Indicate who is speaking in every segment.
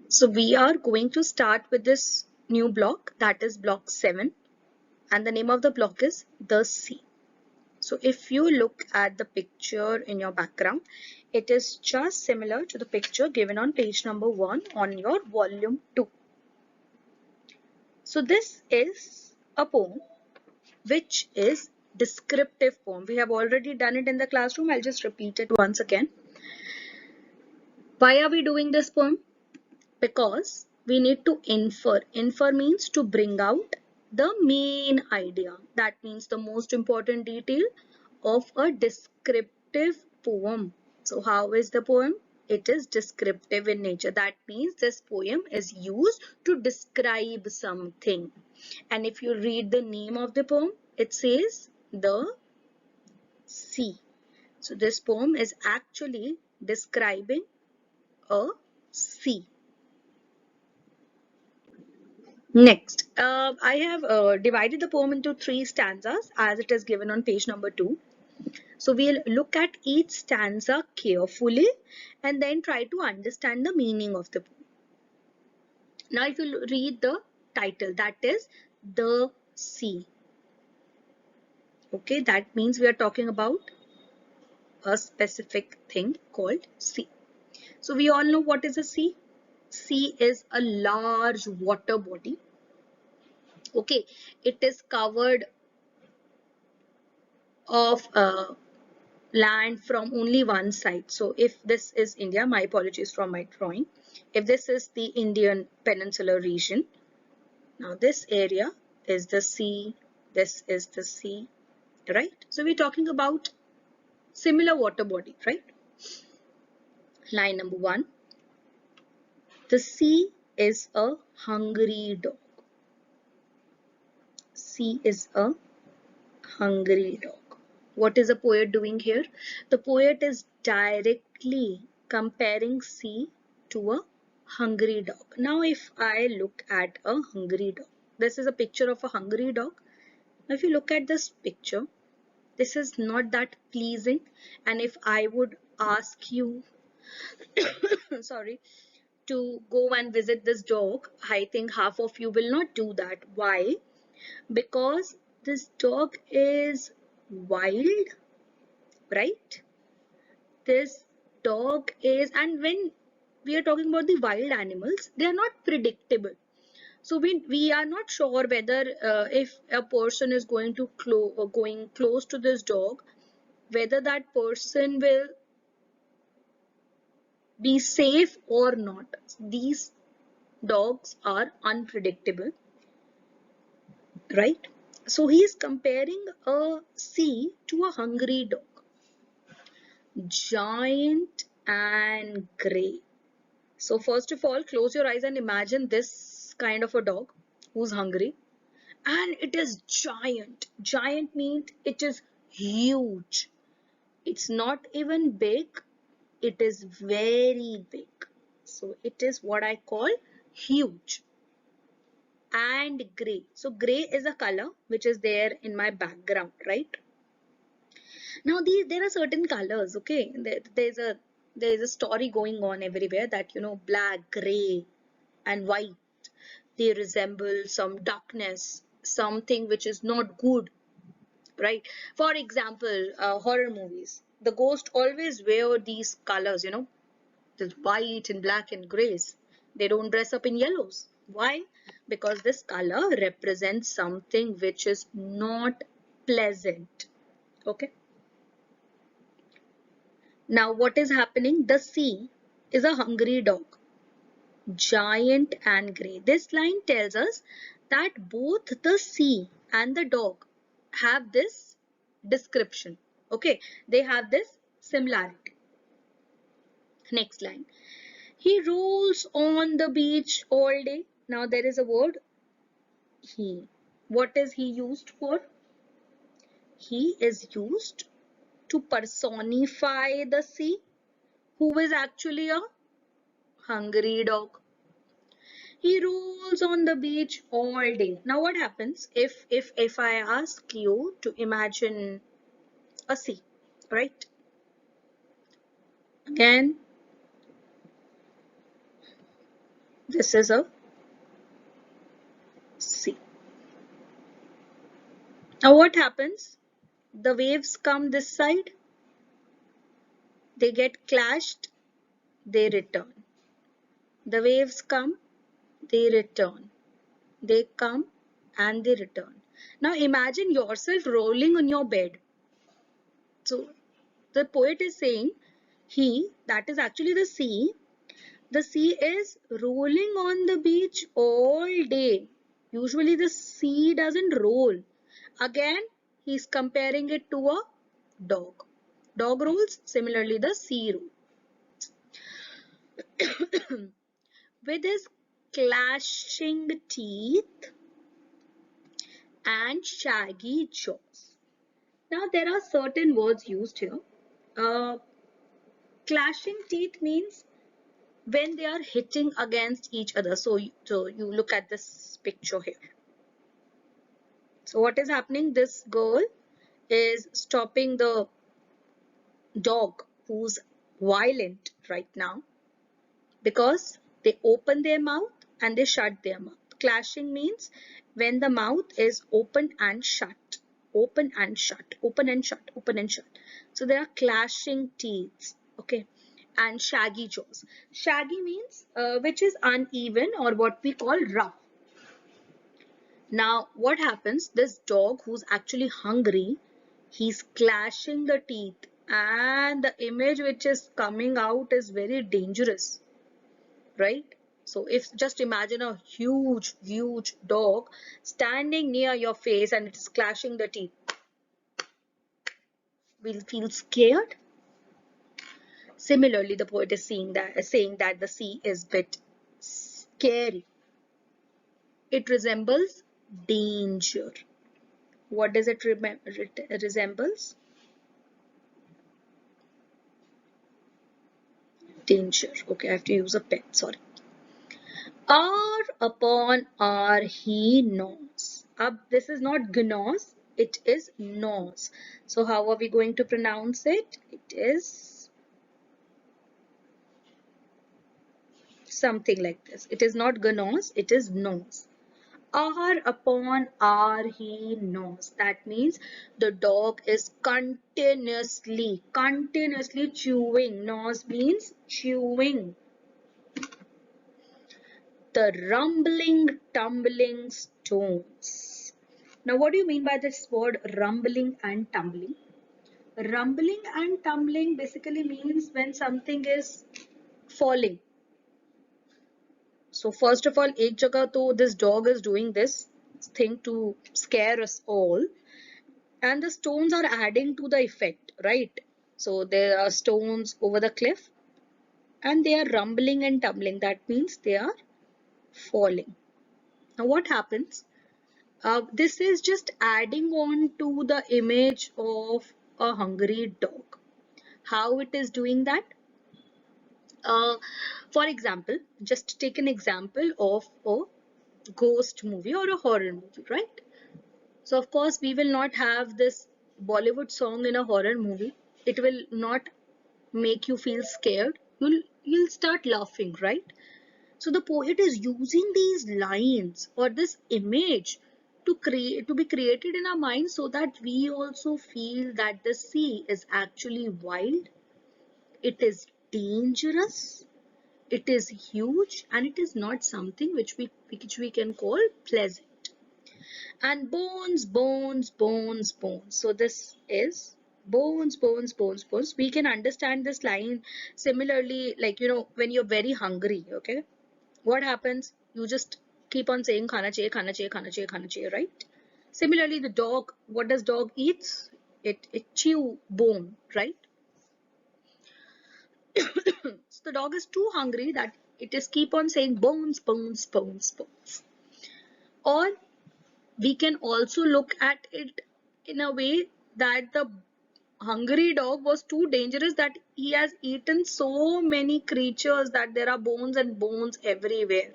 Speaker 1: So we are going to start with this new block, that is block 7, and the name of the block is the sea. So if you look at the picture in your background, it is just similar to the picture given on page number 1 on your volume 2. So this is a poem which is descriptive poem. We have already done it in the classroom. I'll just repeat it once again. Why are we doing this poem? Because we need to infer. Infer means to bring out the main idea. That means the most important detail of a descriptive poem. So how is the poem? It is descriptive in nature. That means this poem is used to describe something. And if you read the name of the poem, it says the sea. So this poem is actually describing a sea. Next, I have divided the poem into 3 stanzas as it is given on page number 2. So we'll look at each stanza carefully and then try to understand the meaning of the poem. Now if you read the title, that is The Sea. Okay, that means we are talking about a specific thing called sea. So we all know what is a sea. Sea is a large water body. Okay, it is covered of land from only one side. So if this is India, my apologies from my drawing. If this is the Indian peninsular region, now this area is the sea, this is the sea, right? So we're talking about similar water body, right? Line number 1. The sea is a hungry dog. Sea is a hungry dog. What is the poet doing here? The poet is directly comparing sea to a hungry dog. Now if I look at a hungry dog, this is a picture of a hungry dog. Now if you look at this picture, this is not that pleasing, and if I would ask you sorry, to go and visit this dog, I think half of you will not do that. Why? Because this dog is wild, right? This dog is, and when we are talking about the wild animals, they are not predictable. So we are not sure whether if a person is going to going close to this dog, whether that person will be safe or not. These dogs are unpredictable, right? So he is comparing a sea to a hungry dog, giant and grey. So first of all, close your eyes and imagine this kind of a dog who's hungry, and it is giant. Giant means it is huge. It's not even big, it is very big. So it is what I call huge and grey. So grey is a color which is there in my background, right? Now there are certain colors, okay? There's a story going on everywhere that, you know, black, gray and white, they resemble some darkness, something which is not good, right? For example, horror movies, the ghost always wear these colors, you know, this white and black and grays. They don't dress up in yellows. Why? Because this color represents something which is not pleasant. Okay. Now what is happening? The sea is a hungry dog, giant and grey. This line tells us that both the sea and the dog have this description. Okay, they have this similarity. Next line. He rolls on the beach all day. Now there is a word he. What is he used for? He is used to personify the sea, who is actually a hungry dog. He rolls on the beach all day. Now what happens if I ask you to imagine a sea, right? Again, This is a sea. Now what happens? The waves come this side, they get clashed, they return. The waves come, they return. They come and they return. Now imagine yourself rolling on your bed. So the poet is saying that is actually the sea is rolling on the beach all day. Usually the sea doesn't roll. Again, he's comparing it to a dog. Dog rolls, similarly the sea rolls. With his clashing teeth and shaggy jaws. Now there are certain words used here. Uh, Clashing teeth means when they are hitting against each other. So you look at this picture here. So what is happening? This girl is stopping the dog who's violent right now because they open their mouth and they shut their mouth. Clashing means when the mouth is open and shut, open and shut, open and shut, open and shut. So there are clashing teeth, okay, and shaggy jaws. Shaggy means which is uneven or what we call rough. Now what happens? This dog who's actually hungry, he's clashing the teeth, and the image which is coming out is very dangerous, right? So if just imagine a huge dog standing near your face and it's clashing the teeth, will feel scared. Similarly, the poet is saying that the sea is a bit scary. It resembles danger. What does it resembles? Danger. Okay, I have to use a pen. Sorry. R upon R he gnaws. This is not gnaws, it is gnaws. So how are we going to pronounce it? It is something like this. It is not gnaws, it is gnaws. R upon R he gnaws. That means the dog is continuously chewing. Gnaws means chewing. The rumbling, tumbling stones. Now, what do you mean by this word rumbling and tumbling? Rumbling and tumbling basically means when something is falling. So, first of all, ek jagah to this dog is doing this thing to scare us all, and the stones are adding to the effect, right? So, there are stones over the cliff, and they are rumbling and tumbling. That means they are falling. Now, what happens? This is just adding on to the image of a hungry dog. How it is doing that? For example, just take an example of a ghost movie or a horror movie, right? So of course we will not have this Bollywood song in a horror movie. It will not make you feel scared. You'll start laughing, right? So the poet is using these lines or this image to be created in our mind so that we also feel that the sea is actually wild, it is dangerous, it is huge, and it is not something which we can call pleasant. And bones, bones, bones, bones. So this is bones, bones, bones, bones. We can understand this line similarly, like when you're very hungry, okay? What happens? You just keep on saying khana chahiye, khana chahiye, khana chahiye, khana chahiye, right? Similarly, the dog, what does dog eats? It chew bone, right? So the dog is too hungry that it is keep on saying bones, bones, bones, bones. Or we can also look at it in a way that the hungry dog was too dangerous that he has eaten so many creatures that there are bones and bones everywhere.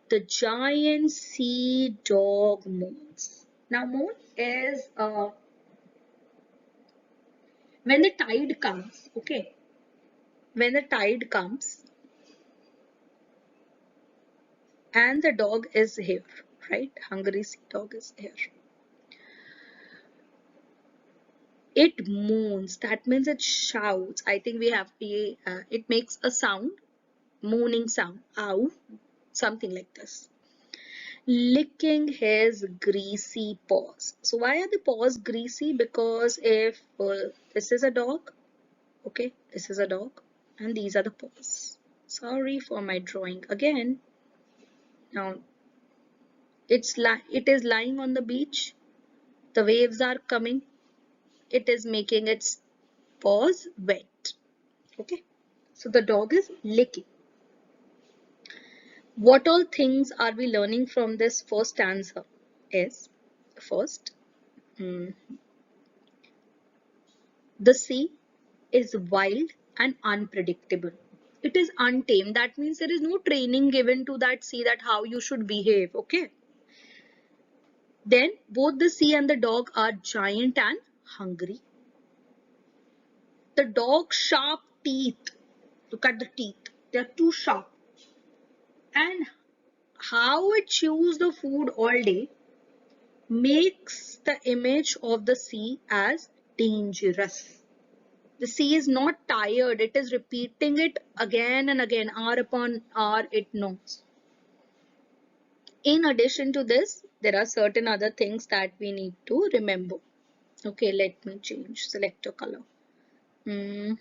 Speaker 1: The giant sea dog moans. Now, moon is when the tide comes, okay? When the tide comes, and the dog is here, right? Hungry sea dog is here. It moans. That means it shouts. I think we have it makes a sound, moaning sound. Ow, something like this. Licking his greasy paws. So why are the paws greasy? Because if this is a dog, okay, this is a dog, and these are the paws. Sorry for my drawing again. Now it is lying on the beach. The waves are coming. It is making its paws wet. Okay, so the dog is licking. What all things are we learning from this first stanza? Is first, mm, the sea is wild and unpredictable. It is untamed. That means there is no training given to that sea that how you should behave. Okay. Then both the sea and the dog are giant and hungry. The dog's sharp teeth. Look at the teeth. They are too sharp. And how it chews the food all day makes the image of the sea as dangerous. The sea is not tired, it is repeating it again and again, hour upon hour it knows. In addition to this, there are certain other things that we need to remember. Okay, let me change, select a color. There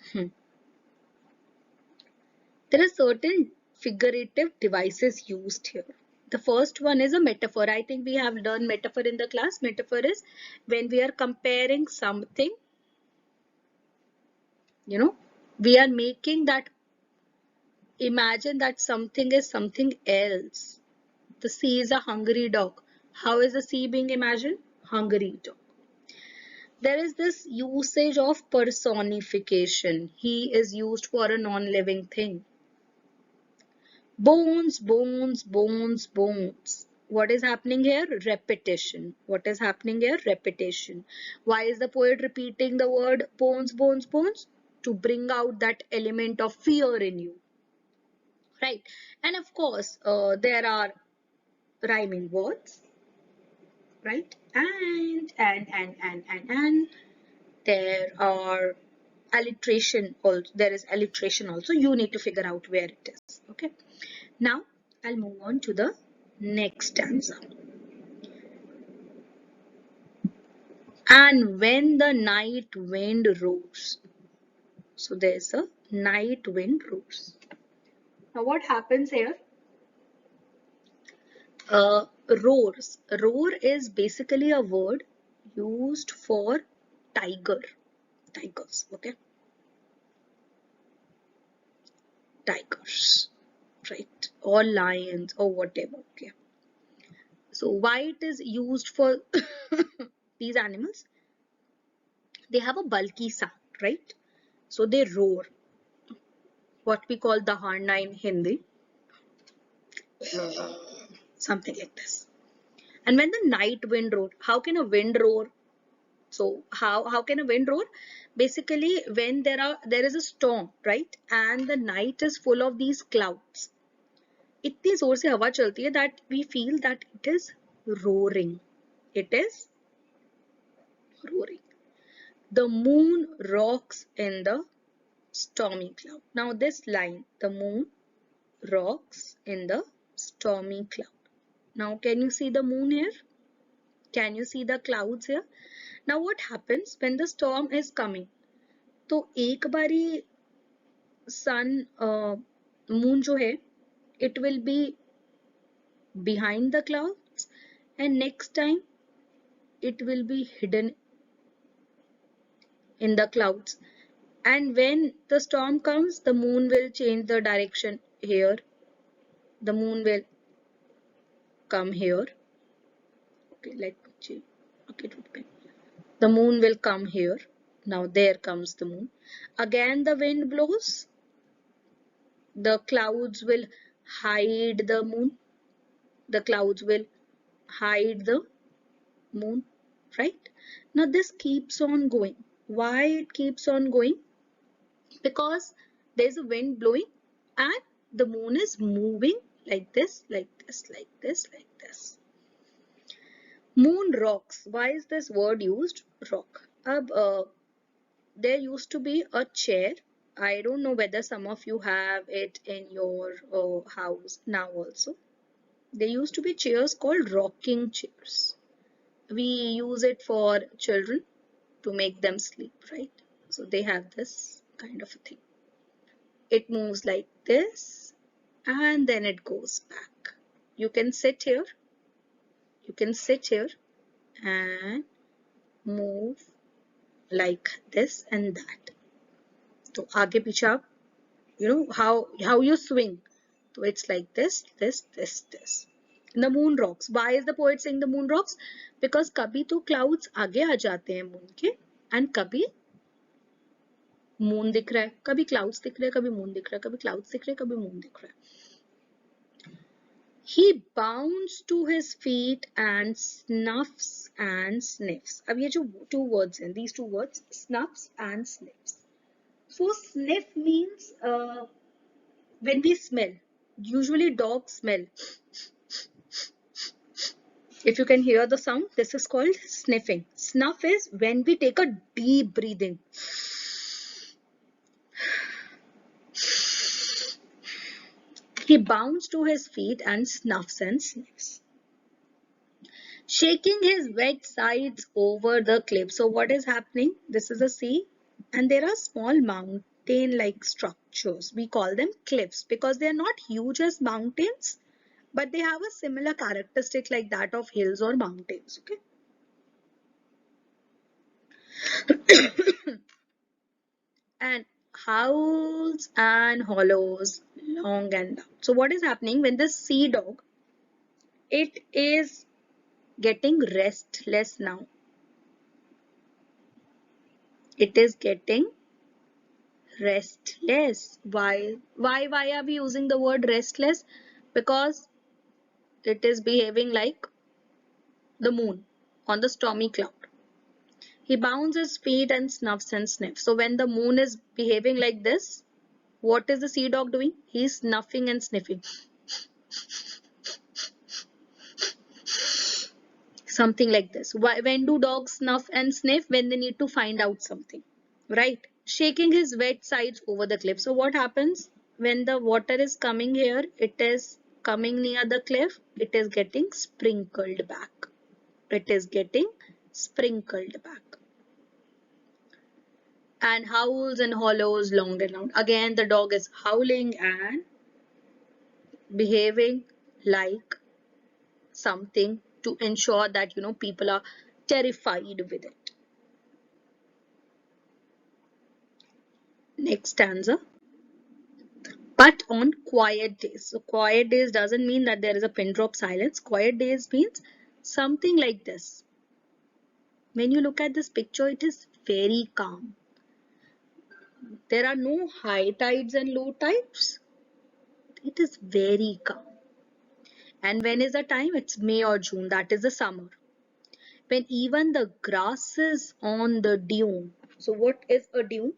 Speaker 1: are certain figurative devices used here. The first one is a metaphor. I think we have learned metaphor in the class. Metaphor is when we are comparing something, we are making that imagine that something is something else. The sea is a hungry dog. How is the sea being imagined? Hungry dog. There is this usage of personification. He is used for a non-living thing. Bones, bones, bones, bones. What is happening here? Repetition. What is happening here? Repetition. Why is the poet repeating the word bones, bones, bones? To bring out that element of fear in you. Right. And of course, there are rhyming words. Right. And there are alliteration also. There is alliteration also. You need to figure out where it is. Okay. Now, I'll move on to the next stanza. And when the night wind roars. So there's a night wind roars. Now what happens here? Roars. Roar is basically a word used for tiger. Tigers, okay? Tigers, right? Or lions or whatever, okay? So why it is used for these animals? They have a bulky sound, right? So they roar. What we call the harna in Hindi. Something like this. And when the night wind roar, how can a wind roar? So how can a wind roar? Basically, when there is a storm, right? And the night is full of these clouds. इतनी जोर से हवा चलती है that we feel that it is roaring. It is roaring. The moon rocks in the stormy cloud. Now this line, the moon rocks in the stormy cloud. Now can you see the moon here? Can you see the clouds here? Now what happens when the storm is coming? तो एक बारी sun, moon जो है, it will be behind the clouds, and next time it will be hidden in the clouds. And when the storm comes, the moon will change the direction here. The moon will come here. Okay, let me change. Okay, the moon will come here. Now there comes the moon. Again the wind blows. The clouds will hide the moon. The clouds will hide the moon, right? Now this keeps on going. Why it keeps on going? Because there's a wind blowing and the moon is moving like this, like this, like this, like this. Moon rocks. Why is this word used? Rock. There used to be a chair. I don't know whether some of you have it in your house now also. There used to be chairs called rocking chairs. We use it for children to make them sleep, right? So they have this kind of a thing. It moves like this and then it goes back. You can sit here. You can sit here and move like this and that. So आगे पीछे आप, you know how you swing. So it's like this, this, this, this. The moon rocks. Why is the poet saying the moon rocks? Because कभी तो clouds आगे आ जाते हैं moon के, and कभी moon दिख रहा है, कभी clouds दिख रहे हैं, कभी moon दिख रहा है, कभी clouds दिख रहे हैं, कभी moon दिख रहा है. He bounds to his feet and snuffs and sniffs. अब ये जो two words हैं, these two words, snuffs and sniffs. So sniff means when we smell. Usually dogs smell. If you can hear the sound, this is called sniffing. Snuff is when we take a deep breathing. He bounds to his feet and snuffs and sniffs, shaking his wet sides over the cliff. So what is happening? This is a sea and there are small mountain-like structures. We call them cliffs because they are not huge as mountains, but they have a similar characteristic like that of hills or mountains. Okay. And howls and hollows long and loud. So what is happening when this sea dog, it is getting restless now. It is getting restless. Why are we using the word restless? Because it is behaving like the moon on the stormy cloud. He bounds his feet and snuffs and sniffs. So when the moon is behaving like this, what is the sea dog doing? He is snuffing and sniffing. Something like this. When do dogs snuff and sniff? When they need to find out something, right? Shaking his wet sides over the cliff. So what happens when the water is coming here? It is coming near the cliff. It is getting sprinkled back. It is getting sprinkled back. And howls and hollows long and loud. Again, the dog is howling and behaving like something to ensure that, you know, people are terrified with it. Next stanza. But on quiet days. So quiet days doesn't mean that there is a pin drop silence. Quiet days means something like this. When you look at this picture, it is very calm. There are no high tides and low tides. It is very calm. And when is the time? It's May or June. That is the summer. When even the grasses on the dune. So what is a dune?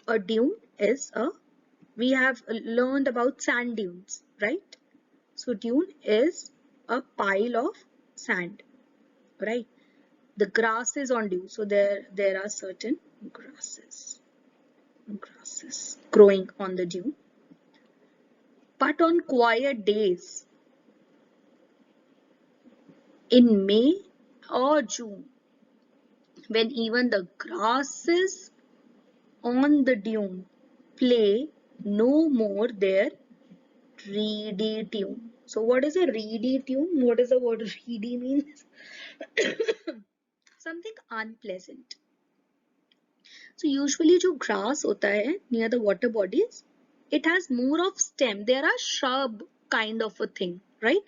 Speaker 1: A dune is we have learned about sand dunes, right? So dune is a pile of sand, right? The grass is on dune. So there are certain grasses growing on the dune. But on quiet days, in May or June, when even the grasses on the dune play no more their reedy tune. So what is a reedy tune? What does the word reedy means? Something unpleasant. So usually जो grass होता है near the water bodies, it has more of stem. There are shrub kind of a thing, right?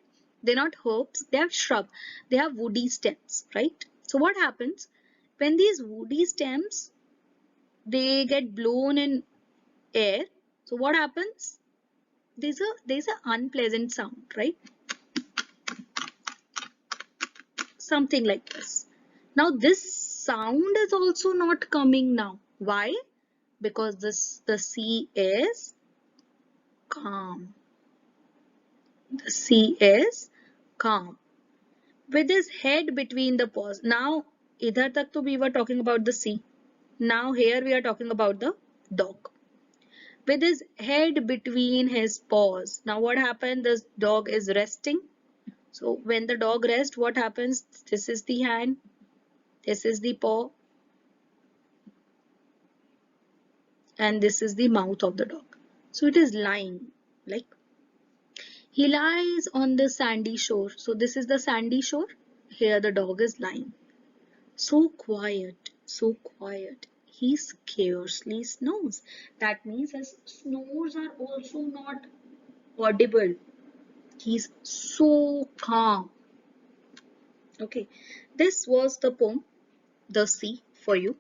Speaker 1: They're not herbs, they have shrub. They have woody stems, right? So what happens when these woody stems, they get blown in air? So what happens? There's a unpleasant sound, right? Something like this. Now this sound is also not coming now. Why? Because the sea is calm. The sea is calm. With his head between the paws. Now, idhar tak to we were talking about the sea. Now here we are talking about the dog. With his head between his paws. Now what happened? This dog is resting. So when the dog rests, what happens? This is the hand. This is the paw. And this is the mouth of the dog. So it is lying. Like he lies on the sandy shore. So this is the sandy shore. Here the dog is lying. So quiet, so quiet. He scarcely snores. That means his snores are also not audible. He's so calm. Okay, this was the poem, The Sea, for you.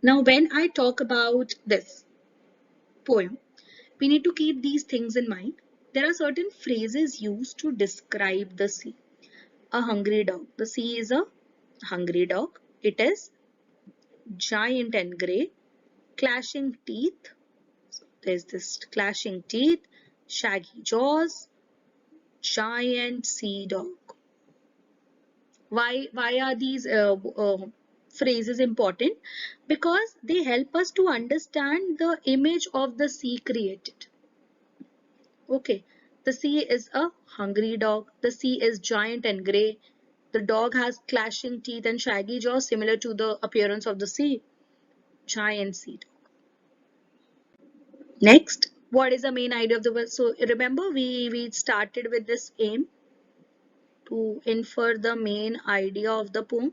Speaker 1: Now, when I talk about this poem, we need to keep these things in mind. There are certain phrases used to describe the sea. A hungry dog. The sea is a hungry dog. It is giant and grey. Clashing teeth. There's this clashing teeth, shaggy jaws, giant sea dog. Why are these phrases important? Because they help us to understand the image of the sea created. Okay, the sea is a hungry dog. The sea is giant and grey. The dog has clashing teeth and shaggy jaws similar to the appearance of the sea. Giant sea dog. Next, what is the main idea of the verse? So remember we started with this aim to infer the main idea of the poem.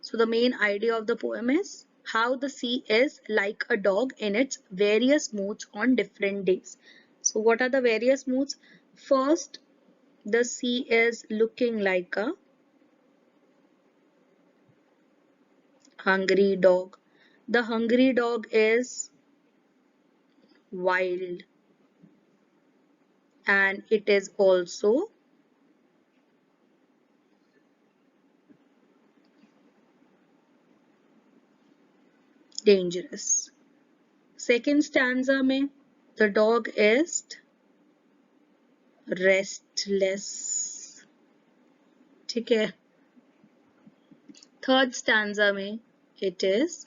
Speaker 1: So the main idea of the poem is how the sea is like a dog in its various moods on different days. So what are the various moods? First, the sea is looking like a hungry dog. The hungry dog is wild and it is also dangerous. Second stanza में the dog is restless. ठीक है. Third stanza में it is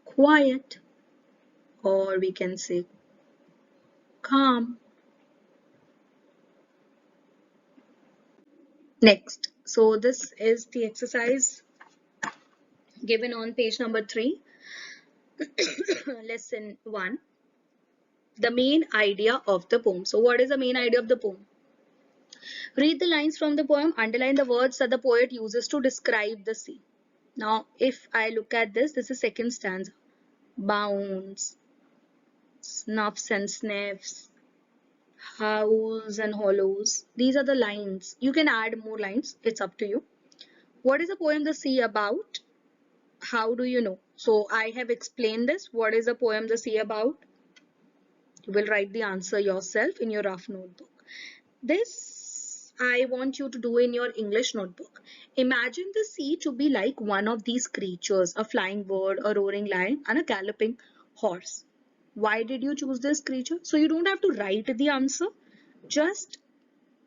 Speaker 1: quiet, or we can say calm. Next, so this is the exercise given on page number 3, lesson 1. The main idea of the poem. So what is the main idea of the poem? Read the lines from the poem, underline the words that the poet uses to describe the sea. Now, if I look at this is second stanza. Bounds, snuffs and sniffs, howls and hollows. These are the lines. You can add more lines. It's up to you. What is the poem The Sea about? How do you know? So I have explained this. What is the poem The Sea about? You will write the answer yourself in your rough notebook. This I want you to do in your English notebook. Imagine the sea to be like one of these creatures, a flying bird, a roaring lion, and a galloping horse. Why did you choose this creature? So you don't have to write the answer. Just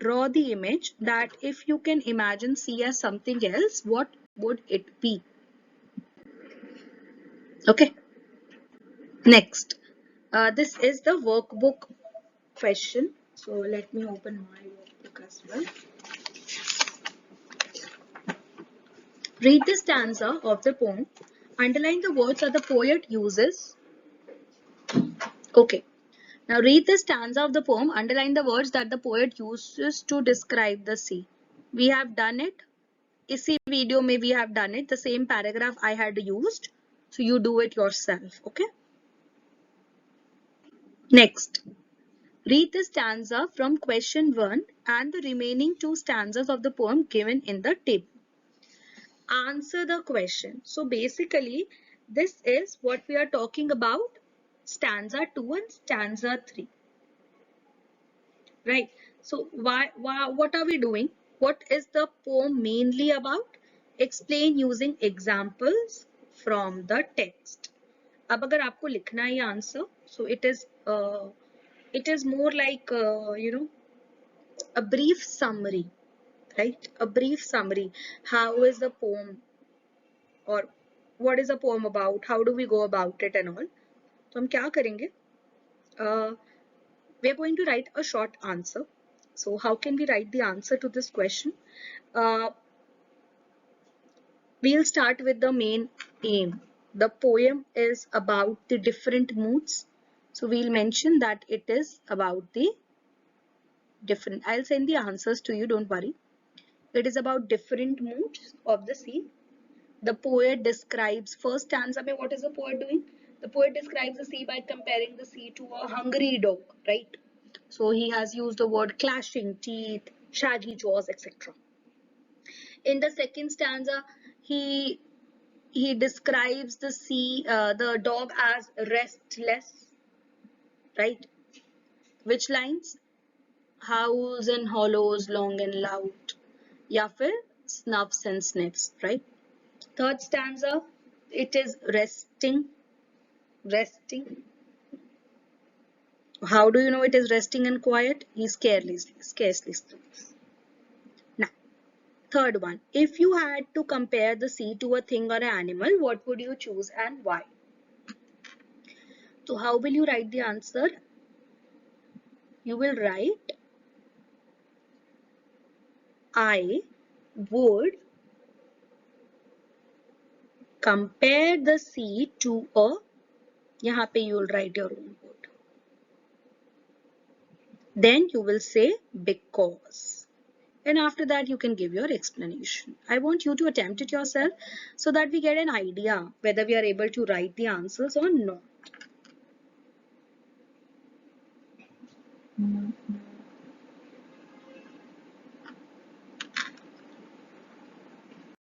Speaker 1: draw the image that if you can imagine sea as something else, what would it be? Okay. Next, this is the workbook question. So let me open my workbook as well. Read the stanza of the poem. Underline the words that the poet uses. Okay. Now read the stanza of the poem. Underline the words that the poet uses to describe the sea. We have done it. इसी video में we have done it. The same paragraph I had used. So you do it yourself. Okay. Next. Read the stanza from question 1 and the remaining 2 stanzas of the poem given in the table. Answer the question. So basically, this is what we are talking about, stanza 2 and stanza 3. Right? So what are we doing? What is the poem mainly about? Explain using examples from the text. अब अगर आपको लिखना है answer, so it is It is more like, a brief summary, right? A brief summary. How is the poem, or what is the poem about? How do we go about it and all? तो हम क्या करेंगे? We are going to write a short answer. So how can we write the answer to this question? Uh, we'll start with the main aim. The poem is about the different moods. So we'll mention that it is about the different. I'll send the answers to you, don't worry. It is about different moods of the sea. The poet describes, first stanza, what is the poet doing? The poet describes the sea by comparing the sea to a hungry dog, right? So he has used the word clashing teeth, shaggy jaws, etc. In the second stanza, he he describes the sea, the dog as restless, right? Which lines? Howls and hollows long and loud. या फिर snuffs and sniffs, right? Third stanza, it is resting, resting. How do you know it is resting and quiet? He scarcely sleeps. Now, third one, if you had to compare the sea to a thing or an animal, what would you choose and why? So how will you write the answer? You will write, I would compare the sea to a, यहाँ पे you will write your own word. Then you will say because. And after that you can give your explanation. I want you to attempt it yourself so that we get an idea whether we are able to write the answers or not.